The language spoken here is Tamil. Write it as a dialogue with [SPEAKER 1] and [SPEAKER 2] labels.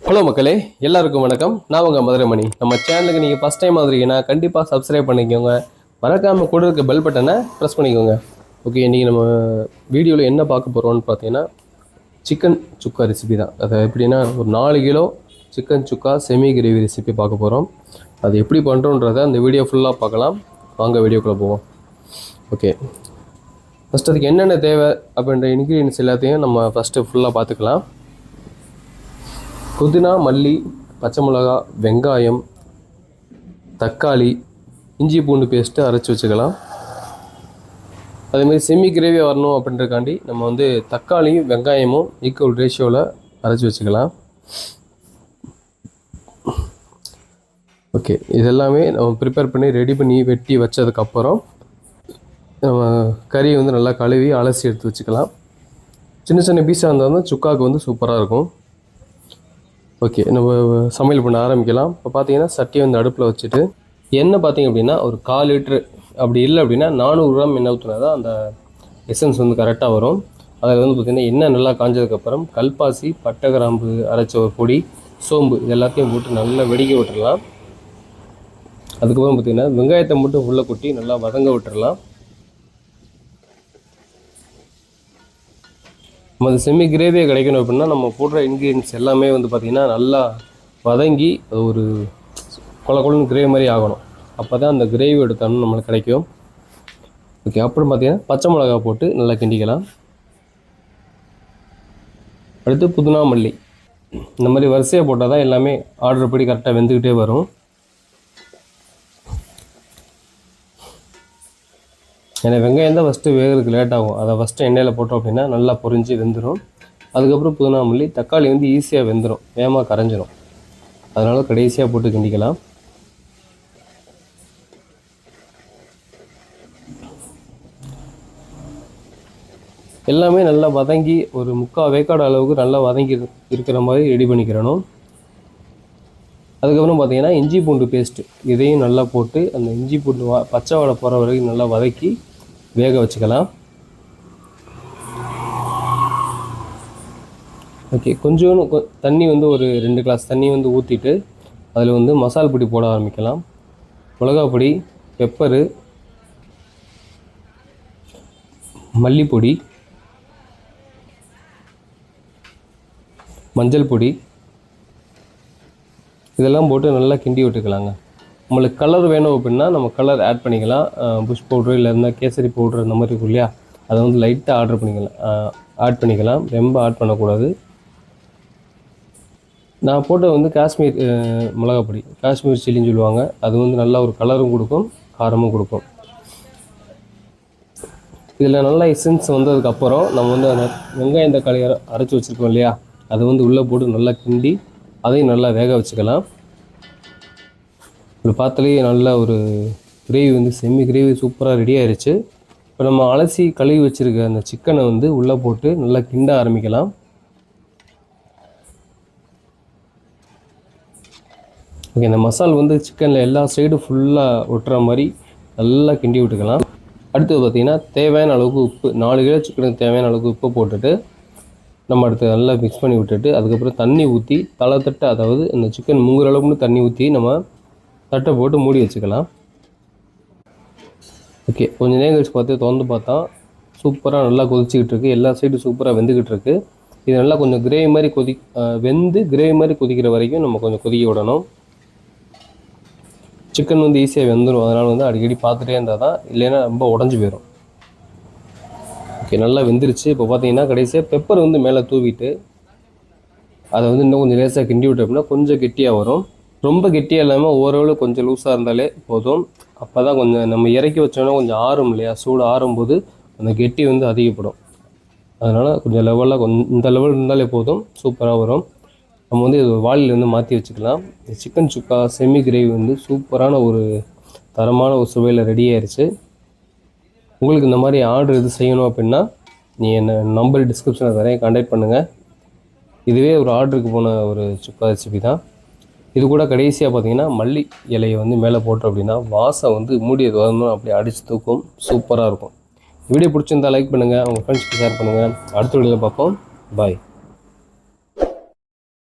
[SPEAKER 1] ஹலோ மக்களே, எல்லாருக்கும் வணக்கம். நான் உங்கள் மதுரை மணி. நம்ம சேனலுக்கு நீங்கள் ஃபஸ்ட் டைம் வந்துருக்கீங்கன்னா கண்டிப்பாக சப்ஸ்கிரைப் பண்ணிக்கோங்க. மறக்காமல் கூட இருக்க பெல் பட்டனை ப்ரெஸ் பண்ணிக்கோங்க. ஓகே, இன்றைக்கி நம்ம வீடியோவில் என்ன பார்க்க போகிறோம்னு பார்த்தீங்கன்னா சிக்கன் சுக்கா ரெசிபி தான். அது எப்படின்னா ஒரு 4 கிலோ சிக்கன் சுக்கா செமி கிரேவி ரெசிபி பார்க்க போகிறோம். அது எப்படி பண்ணுறோன்றதை அந்த வீடியோ ஃபுல்லாக பார்க்கலாம். வாங்க வீடியோக்குள்ளே போவோம். ஓகே, ஃபஸ்ட் அதுக்கு என்னென்ன தேவை அப்படின்ற இன்க்ரீடியன்ஸ் எல்லாத்தையும் நம்ம ஃபஸ்ட்டு ஃபுல்லாக பார்த்துக்கலாம். புதினா, மல்லி, பச்சை மிளகா, வெங்காயம், தக்காளி, இஞ்சி பூண்டு பேஸ்ட்டு அரைச்சி வச்சுக்கலாம். அதேமாதிரி செமி கிரேவியாக வரணும் அப்படின்றக்காண்டி நம்ம வந்து தக்காளியும் வெங்காயமும் ஈக்குவல் ரேஷியோவில் அரைச்சி வச்சுக்கலாம். ஓகே, இதெல்லாமே நம்ம ப்ரிப்பேர் பண்ணி ரெடி பண்ணி வெட்டி வச்சதுக்கப்புறம் நம்ம கறியை வந்து நல்லா கழுவி அலசி எடுத்து வச்சுக்கலாம். சின்ன சின்ன பீஸாக இருந்தாலும் சுக்காவுக்கு வந்து சூப்பராக இருக்கும். ஓகே, நம்ம சமையல் பண்ண ஆரம்பிக்கலாம். இப்போ பார்த்தீங்கன்னா சட்டியை வந்து அடுப்பில் வச்சுட்டு எண்ணெய் பார்த்திங்க அப்படின்னா ஒரு 1/4 லிட்ரு, அப்படி இல்லை அப்படின்னா 400 கிராம் எண்ணெய் ஊற்றினா தான் அந்த எசன்ஸ் வந்து கரெக்டாக வரும். அதில் வந்து பார்த்திங்கன்னா எண்ணெய் நல்லா காஞ்சதுக்கப்புறம் கல்பாசி, பட்டை, கிராம்பு அரைச்ச ஒரு பொடி, சோம்பு இது எல்லாத்தையும் போட்டு நல்லா வெடிக்க விட்டுடலாம். அதுக்கப்புறம் பார்த்திங்கன்னா வெங்காயத்தை மட்டும் உள்ளே கொட்டி நல்லா வதங்க விட்டுடலாம். நம்ம அது செமி கிரேவியாக கிடைக்கணும் அப்படின்னா நம்ம போடுற இன்க்ரீடியன்ஸ் எல்லாமே வந்து பார்த்திங்கன்னா நல்லா வதங்கி அது ஒரு கொலன்னு கிரேவி மாதிரி ஆகணும். அப்போ தான் அந்த கிரேவி எடுத்தோம்னு நம்மளுக்கு கிடைக்கும். ஓகே, அப்புறம் பார்த்திங்கன்னா பச்சை மிளகா போட்டு நல்லா கிண்டிக்கலாம். அடுத்து புதினா, மல்லி இந்த மாதிரி வரிசையாக போட்டால் தான் எல்லாமே ஆர்டர் படி கரெக்டாக வெந்துக்கிட்டே வரும். ஏன்னா வெங்காயம் தான் ஃபஸ்ட்டு வேகிறதுக்கு லேட் ஆகும். அதை ஃபஸ்ட்டு எண்ணெயில் போட்டோம் அப்படின்னா நல்லா பொரிஞ்சு வெந்துடும். அதுக்கப்புறம் புதினா, மல்லி, தக்காளி வந்து ஈஸியாக வெந்துடும், வேகமாக கரைஞ்சிடும். அதனால் கடைசியாக போட்டு கிண்டிக்கலாம். எல்லாமே நல்லா வதங்கி ஒரு 3/4 வேக்காடு அளவுக்கு நல்லா வதங்கி இருக்கிற மாதிரி ரெடி பண்ணிக்கிறணும். அதுக்கப்புறம் பார்த்திங்கன்னா இஞ்சி பூண்டு பேஸ்ட்டு இதையும் நல்லா போட்டு அந்த இஞ்சி பூண்டு பச்சை வாடை போகிற வரைக்கும் நல்லா வதக்கி வேக வச்சுக்கலாம். ஓகே, கொஞ்சோண்டு தண்ணி வந்து ஒரு 2 கிளாஸ் தண்ணி வந்து ஊற்றிட்டு அதில் வந்து மசால் பொடி போட ஆரம்பிக்கலாம். மிளகா பொடி, பெப்பரு, மல்லிப்பொடி, மஞ்சள் பொடி இதெல்லாம் போட்டு நல்லா கிண்டி விட்டுக்கலாங்க. நம்மளுக்கு கலர் வேணும் அப்படின்னா நம்ம கலர் ஆட் பண்ணிக்கலாம். புஷ் பவுட்ரு இல்லை இருந்தால் கேசரி பவுட்ரு அந்த மாதிரி இருக்கும் இல்லையா, அதை வந்து லைட்டாக ஆட் பண்ணிக்கலாம். ரொம்ப ஆட் பண்ணக்கூடாது. நான் போட்ட வந்து காஷ்மீர் மிளகாப்பொடி, காஷ்மீர் சில்லின்னு சொல்லுவாங்க. அது வந்து நல்லா ஒரு கலரும் கொடுக்கும், காரமும் கொடுக்கும். இதில் நல்லா எசன்ஸ் வந்ததுக்கப்புறம் நம்ம வந்து அந்த வெங்காயம் தக்காளி அரைச்சி வச்சுருக்கோம் இல்லையா, அதை வந்து உள்ளே போட்டு நல்லா கிண்டி அதையும் நல்லா வேக வச்சுக்கலாம். ஒரு பார்த்தாலே நல்ல ஒரு கிரேவி வந்து செம்மி கிரேவி சூப்பராக ரெடி ஆயிடுச்சு. இப்போ நம்ம அலசி கழுவி வச்சுருக்க அந்த சிக்கனை வந்து உள்ளே போட்டு நல்லா கிண்ட ஆரம்பிக்கலாம். ஓகே, இந்த மசால் வந்து சிக்கனில் எல்லா சைடும் ஃபுல்லாக ஒட்டுற மாதிரி நல்லா கிண்டி விட்டுக்கலாம். அடுத்து பார்த்திங்கன்னா தேவையான அளவுக்கு உப்பு, 4 கிலோ சிக்கனுக்கு தேவையான அளவுக்கு உப்பு போட்டுட்டு நம்ம அடுத்து நல்லா மிக்ஸ் பண்ணி விட்டுட்டு அதுக்கப்புறம் தண்ணி ஊற்றி தட்டை, அதாவது இந்த சிக்கன் முங்குற அளவுக்கு தண்ணி ஊற்றி நம்ம தட்டை போட்டு மூடி வச்சுக்கலாம். ஓகே, கொஞ்சம் நேரம் கழிச்சு பார்த்து திறந்து பார்த்தா சூப்பராக நல்லா கொதிச்சிக்கிட்டு இருக்குது. எல்லா சைடும் சூப்பராக வெந்துக்கிட்டு இருக்குது. இது நல்லா கொஞ்சம் கிரேவி மாதிரி வெந்து கிரேவி மாதிரி கொதிக்கிற வரைக்கும் நம்ம கொஞ்சம் கொதிக்க விடணும். சிக்கன் வந்து ஈஸியாக வெந்துடும். அதனால் வந்து அடிக்கடி பார்த்துட்டே இருந்தால் தான், இல்லைன்னா ரொம்ப உடஞ்சி போயிடும். ஓகே, நல்லா வெந்துருச்சு. இப்போ பார்த்தீங்கன்னா கடைசியாக பெப்பர் வந்து மேலே தூவிட்டு அதை வந்து இன்னும் கொஞ்சம் லேசாக கிண்டி விட்டு அப்படின்னா கொஞ்சம் கெட்டியாக வரும். ரொம்ப கெட்டியாக இல்லாமல் ஓரளவு கொஞ்சம் லூஸாக இருந்தாலே போதும். அப்போ தான் கொஞ்சம் நம்ம இறக்கி வச்சோன்னா கொஞ்சம் ஆறும் இல்லையா, சூடு ஆறும்போது அந்த கெட்டி வந்து அதிகப்படும். அதனால் கொஞ்சம் லெவலாக இந்த லெவல் இருந்தாலே போதும், சூப்பராக வரும். நம்ம வந்து இது வாளிலேருந்து மாற்றி வச்சுக்கலாம். சிக்கன் சுக்கா செமி கிரேவி வந்து சூப்பரான ஒரு தரமான ஒரு சுவையில் ரெடி ஆயிடுச்சு. உங்களுக்கு இந்த மாதிரி ஆர்டர் எது செய்யணும் அப்படின்னா என்ன நம்பர் டிஸ்கிரிப்ஷனில் தரேன், கான்டாக்ட் பண்ணுங்கள். இதுவே ஒரு ஆர்டருக்கு போன ஒரு சுக்கா ரெசிபி தான். இது கூட கடைசியாக பார்த்தீங்கன்னா மல்லி இலையை வந்து மேலே போட்டோம் அப்படின்னா வாசம் வந்து மூடியது வரணும், அப்படியே அடித்து தூக்கும், சூப்பராக இருக்கும். வீடியோ பிடிச்சிருந்தால் லைக் பண்ணுங்கள், உங்கள் ஃப்ரெண்ட்ஸ்க்கு ஷேர் பண்ணுங்கள். அடுத்த வீடியோவில் பார்ப்போம். பாய்.